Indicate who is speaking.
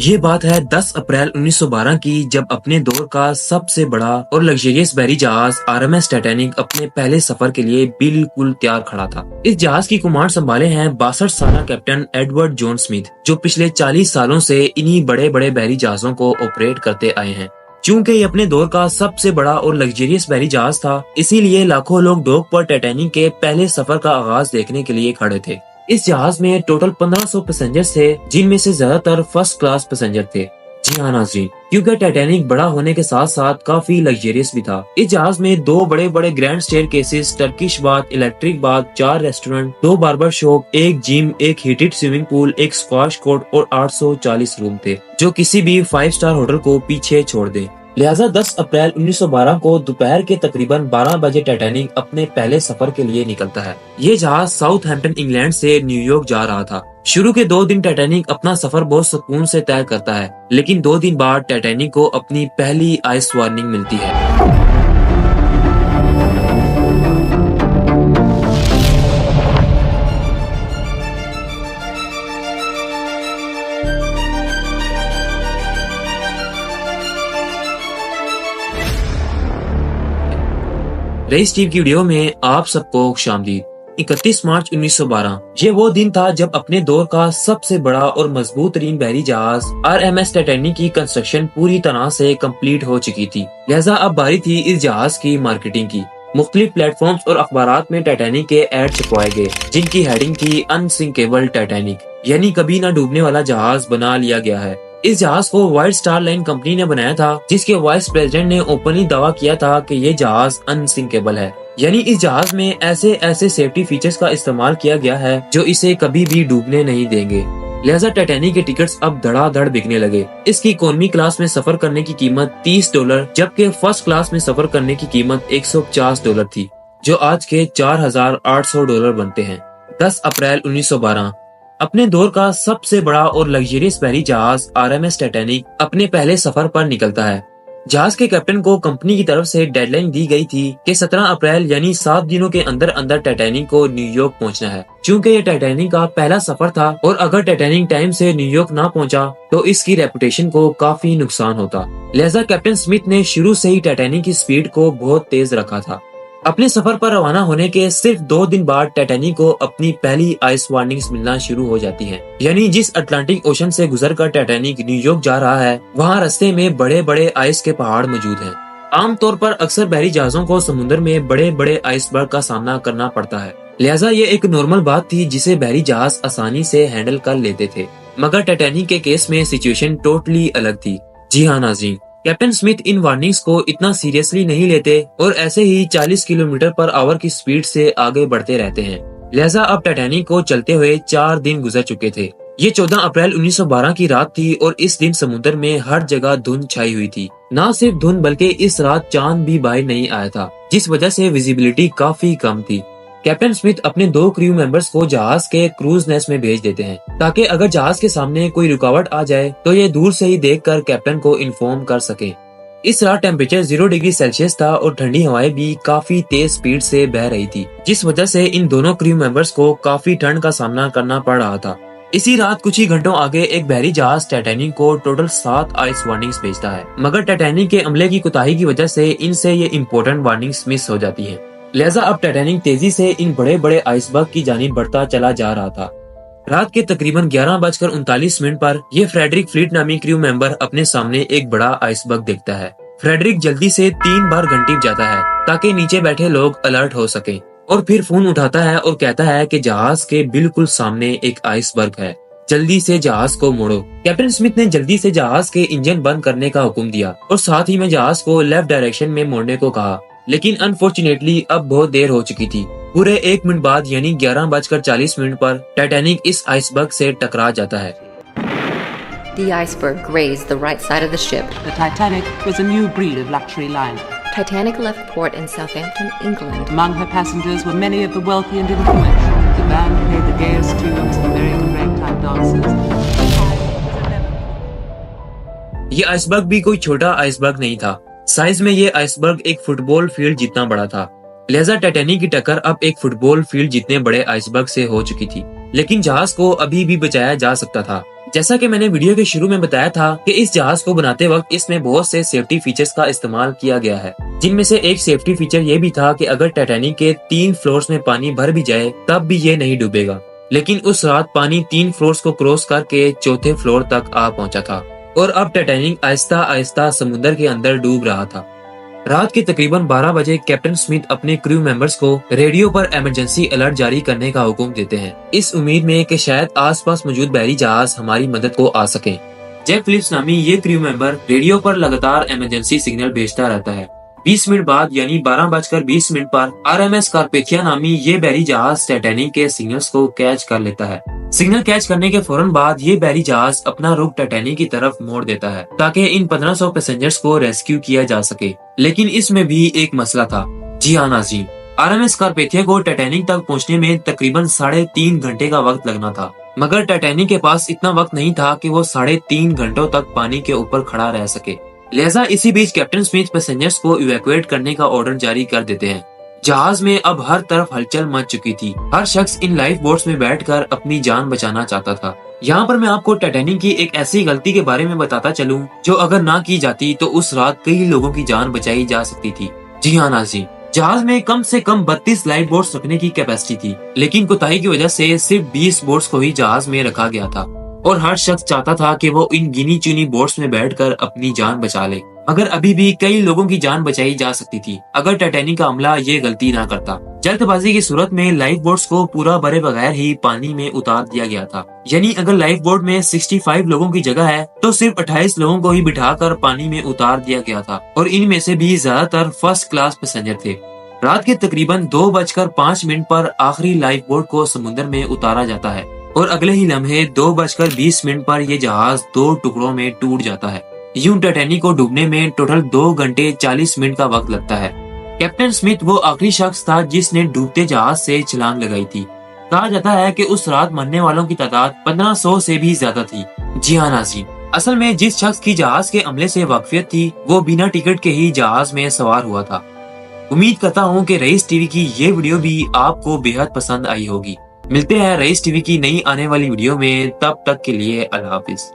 Speaker 1: یہ بات ہے 10 اپریل 1912 کی، جب اپنے دور کا سب سے بڑا اور لگژریس بحری جہاز RMS ٹائٹینک اپنے پہلے سفر کے لیے بالکل تیار کھڑا تھا۔ اس جہاز کی کمانڈ سنبھالے ہیں 62 سالہ کیپٹن ایڈورڈ جون سمتھ، جو پچھلے 40 سالوں سے انہی بڑے بڑے بحری جہازوں کو آپریٹ کرتے آئے ہیں۔ چونکہ یہ اپنے دور کا سب سے بڑا اور لگژریس بحری جہاز تھا، اسی لیے لاکھوں لوگ ڈوک پر ٹائٹینک کے پہلے سفر کا آغاز دیکھنے کے لیے کھڑے تھے۔ اس جہاز میں ٹوٹل 1500 پیسنجر تھے، جن میں سے زیادہ تر فرسٹ کلاس پیسنجر تھے۔ جی ہاں ناظرین، کیونکہ ٹائٹینک بڑا ہونے کے ساتھ ساتھ کافی لگژریس بھی تھا۔ اس جہاز میں 2 بڑے بڑے grand staircases, Turkish bath, electric bath, 4 restaurant, 2 barber shop, 1 gym, 1 heated swimming pool, 1 squash court اور 840 روم تھے، جو کسی بھی 5 اسٹار ہوٹل کو پیچھے چھوڑ دے۔ لہٰذا 10 اپریل 1912 کو دوپہر کے تقریباً 12 بجے ٹائٹینک اپنے پہلے سفر کے لیے نکلتا ہے۔ یہ جہاز ساؤتھ ہیمپٹن انگلینڈ سے نیو یارک جا رہا تھا۔ شروع کے 2 دن ٹائٹینک اپنا سفر بہت سکون سے طے کرتا ہے، لیکن 2 دن بعد ٹائٹینک کو اپنی پہلی آئس وارننگ ملتی ہے۔ رئیس ٹی وی کی ویڈیو میں آپ سب کو خوش آمدید۔ 31 مارچ 1912 یہ وہ دن تھا جب اپنے دور کا سب سے بڑا اور مضبوط ترین بحری جہاز RMS ٹائٹینک کی کنسٹرکشن پوری طرح سے کمپلیٹ ہو چکی تھی۔ لہٰذا اب باری تھی اس جہاز کی مارکیٹنگ کی۔ مختلف پلیٹ فارمز اور اخبارات میں ٹائٹینک کے ایڈ چھپوائے گئے، جن کی ہیڈنگ تھی انسنکیبل ٹائٹینک، یعنی کبھی نہ ڈوبنے والا جہاز بنا لیا گیا ہے۔ اس جہاز کو وائٹ سٹار لائن کمپنی نے بنایا تھا، جس کے وائس پریزیڈنٹ نے اوپنلی دعویٰ کیا تھا کہ یہ جہاز انسنکیبل ہے، یعنی اس جہاز میں ایسے سیفٹی فیچرز کا استعمال کیا گیا ہے جو اسے کبھی بھی ڈوبنے نہیں دیں گے۔ لہٰذا ٹائٹینک کے ٹکٹس اب دھڑا دھڑ بکنے لگے۔ اس کی اکانومی کلاس میں سفر کرنے کی قیمت $30، جبکہ فرسٹ کلاس میں سفر کرنے کی قیمت $150 تھی، جو آج کے $4800 بنتے ہیں۔ 10 اپریل 1912 اپنے دور کا سب سے بڑا اور لگژریس بحری جہاز RMS ٹائٹینک اپنے پہلے سفر پر نکلتا ہے۔ جہاز کے کیپٹن کو کمپنی کی طرف سے ڈیڈ لائن دی گئی تھی کہ 17 اپریل یعنی 7 دنوں کے اندر ٹائٹینک کو نیو یارک پہنچنا ہے۔ چونکہ یہ ٹائٹینک کا پہلا سفر تھا اور اگر ٹائٹینک ٹائم سے نیو یارک نہ پہنچا تو اس کی ریپوٹیشن کو کافی نقصان ہوتا۔ لہٰذا کیپٹن سمتھ نے شروع سے ہی ٹائٹینک کی سپیڈ کو بہت تیز رکھا تھا۔ اپنے سفر پر روانہ ہونے کے صرف 2 دن بعد ٹائٹینک کو اپنی پہلی آئس وارننگز ملنا شروع ہو جاتی ہیں، یعنی جس اٹلانٹک اوشن سے گزر کر ٹائٹینک نیو یارک جا رہا ہے، وہاں رستے میں بڑے بڑے آئس کے پہاڑ موجود ہیں۔ عام طور پر اکثر بحری جہازوں کو سمندر میں بڑے بڑے آئس برگ کا سامنا کرنا پڑتا ہے، لہٰذا یہ ایک نارمل بات تھی جسے بحری جہاز آسانی سے ہینڈل کر لیتے تھے۔ مگر ٹائٹینک کے کیس میں سچویشن ٹوٹلی الگ تھی۔ جی ہاں ناظرین، کیپٹن سمتھ ان وارننگز کو اتنا سیریسلی نہیں لیتے اور ایسے ہی 40 کلومیٹر پر آور کی سپیڈ سے آگے بڑھتے رہتے ہیں۔ لہٰذا اب ٹائٹینک کو چلتے ہوئے 4 دن گزر چکے تھے۔ یہ 14 اپریل 1912 کی رات تھی اور اس دن سمندر میں ہر جگہ دھند چھائی ہوئی تھی۔ نہ صرف دھند بلکہ اس رات چاند بھی باہر نہیں آیا تھا، جس وجہ سے ویزیبلٹی کافی کم تھی۔ کیپٹن سمتھ اپنے 2 کریو ممبرز کو جہاز کے کروز نیس میں بھیج دیتے ہیں تاکہ اگر جہاز کے سامنے کوئی رکاوٹ آ جائے تو یہ دور سے ہی دیکھ کر کیپٹن کو انفارم کر سکیں۔ اس رات ٹیمپریچر 0 ڈگری سیلسیس تھا اور ٹھنڈی ہوائیں بھی کافی تیز سپیڈ سے بہ رہی تھی، جس وجہ سے ان دونوں کریو ممبرز کو کافی ٹھنڈ کا سامنا کرنا پڑ رہا تھا۔ اسی رات کچھ ہی گھنٹوں آگے ایک بحری جہاز ٹائٹینک کو ٹوٹل 7 آئس وارننگز بھیجتا ہے، مگر ٹائٹینک کے عملے کی کوتاہی کی وجہ سے ان سے یہ امپورٹنٹ وارننگز مس ہو جاتی ہیں۔ لہٰذا اب ٹائٹینک تیزی سے ان بڑے بڑے آئس برگ کی جانب بڑھتا چلا جا رہا تھا۔ رات کے تقریباً 11:39 پر یہ فریڈرک فلیٹ نامی کریو ممبر اپنے سامنے ایک بڑا آئس برگ دیکھتا ہے۔ فریڈرک جلدی سے 3 بار گھنٹی بجاتا ہے تاکہ نیچے بیٹھے لوگ الرٹ ہو سکیں، اور پھر فون اٹھاتا ہے اور کہتا ہے کہ جہاز کے بالکل سامنے ایک آئس برگ ہے، جلدی سے جہاز کو موڑو۔ کیپٹن سمتھ نے جلدی سے جہاز کے انجن بند کرنے کا حکم دیا اور ساتھ ہی میں جہاز کو لیفٹ ڈائریکشن میں موڑنے کو کہا، لیکن انفارچونیٹلی اب بہت دیر ہو چکی تھی۔ پورے 1 منٹ بعد یعنی 11:40 پر ٹائٹینک اس آئس برگ سے ٹکرا جاتا ہے۔
Speaker 2: The iceberg grazed the right side of the ship.
Speaker 3: The Titanic was a new breed of luxury liner.
Speaker 2: Titanic left port in Southampton, England.
Speaker 3: Among her passengers were many of the wealthy and influential. The band played the gayest tunes, American ragtime dances.
Speaker 1: یہ ice برگ بھی کوئی چھوٹا ice برگ نہیں تھا۔ Size میں یہ آئس برگ ایک فٹ بال فیلڈ جتنا بڑا تھا۔ لہٰذا ٹائٹینک کی ٹکر اب ایک فٹ بال فیلڈ جتنے بڑے آئس برگ سے ہو چکی تھی، لیکن جہاز کو ابھی بھی بچایا جا سکتا تھا۔ جیسا کہ میں نے ویڈیو کے شروع میں بتایا تھا کہ اس جہاز کو بناتے وقت اس میں بہت سے سیفٹی فیچرز کا استعمال کیا گیا ہے، جن میں سے ایک سیفٹی فیچر یہ بھی تھا کہ اگر ٹائٹینک کے 3 فلورز میں پانی بھر بھی جائے تب بھی یہ نہیں ڈوبے گا۔ لیکن اس رات پانی 3 فلورز کو کراس کر کے 4تھے فلور تک آ پہنچا تھا اور اب ٹائٹینک آہستہ آہستہ سمندر کے اندر ڈوب رہا تھا۔ رات کے تقریباً 12 بجے کیپٹن سمتھ اپنے کریو ممبرز کو ریڈیو پر ایمرجنسی الرٹ جاری کرنے کا حکم دیتے ہیں، اس امید میں کہ شاید آس پاس موجود بحری جہاز ہماری مدد کو آ سکیں۔ جیک فلپس نامی یہ کریو ممبر ریڈیو پر لگاتار ایمرجنسی سگنل بھیجتا رہتا ہے۔ 20 منٹ بعد یعنی 12:20 پر RMS کارپیتھیا نامی یہ بحری جہاز ٹائٹینک کے سگنلز کو کیچ کر لیتا ہے۔ سگنل کیچ کرنے کے فوراً بعد یہ بحری جہاز اپنا رخ ٹائٹینک کی طرف موڑ دیتا ہے تاکہ ان 1500 پیسنجرز کو ریسکیو کیا جا سکے، لیکن اس میں بھی ایک مسئلہ تھا۔ جی ہاں ناظرین، RMS کارپیتھیا کو ٹائٹینک تک پہنچنے میں تقریباً 3.5 گھنٹے کا وقت لگنا تھا، مگر ٹائٹینک کے پاس اتنا وقت نہیں تھا کہ وہ 3.5 گھنٹوں تک پانی کے اوپر کھڑا رہ سکے۔ لہٰذا اسی بیچ کیپٹن سمتھ پیسنجرز کو ایویکویٹ کرنے کا آرڈر جاری کر دیتے ہیں۔ جہاز میں اب ہر طرف ہلچل مچ چکی تھی، ہر شخص ان لائف بوٹس میں بیٹھ کر اپنی جان بچانا چاہتا تھا۔ یہاں پر میں آپ کو ٹائٹینک کی ایک ایسی غلطی کے بارے میں بتاتا چلوں جو اگر نہ کی جاتی تو اس رات کئی لوگوں کی جان بچائی جا سکتی تھی۔ جی ہاں ناظرین، جہاز میں کم سے کم 32 لائف بوٹس رکھنے کی کیپیسٹی تھی، لیکن کوتاہی کی وجہ سے صرف 20 بوٹس کو ہی جہاز میں رکھا گیا تھا اور ہر شخص چاہتا تھا کہ وہ ان گنی چنی بوٹس میں بیٹھ کر اپنی جان بچا لے، مگر ابھی بھی کئی لوگوں کی جان بچائی جا سکتی تھی اگر ٹائٹینک کا عملہ یہ غلطی نہ کرتا۔ جلد بازی کی صورت میں لائف بوٹس کو پورا برے بغیر ہی پانی میں اتار دیا گیا تھا، یعنی اگر لائف بوٹ میں 65 لوگوں کی جگہ ہے تو صرف 28 لوگوں کو ہی بٹھا کر پانی میں اتار دیا گیا تھا، اور ان میں سے بھی زیادہ تر فرسٹ کلاس پیسنجر تھے۔ رات کے تقریباً 2:05 پر آخری لائف بوٹ کو سمندر میں اتارا جاتا ہے اور اگلے ہی لمحے 2:20 پر یہ جہاز 2 ٹکڑوں میں ٹوٹ جاتا ہے۔ یوں ٹائٹینک کو ڈوبنے میں ٹوٹل 2 گھنٹے 40 منٹ کا وقت لگتا ہے۔ کیپٹن سمتھ وہ آخری شخص تھا جس نے ڈوبتے جہاز سے چھلانگ لگائی تھی۔ کہا جاتا ہے کہ اس رات مرنے والوں کی تعداد 1500 سے بھی زیادہ تھی۔ جی ہاں ناظرین، اصل میں جس شخص کی جہاز کے عملے سے واقفیت تھی وہ بنا ٹکٹ کے ہی جہاز میں سوار ہوا تھا۔ امید کرتا ہوں کہ رئیس ٹی وی کی یہ ویڈیو بھی آپ کو بے حد پسند آئی ہوگی۔ ملتے ہیں رئیس ٹی وی کی نئی آنے والی ویڈیو میں، تب تک کے لیے اللہ حافظ۔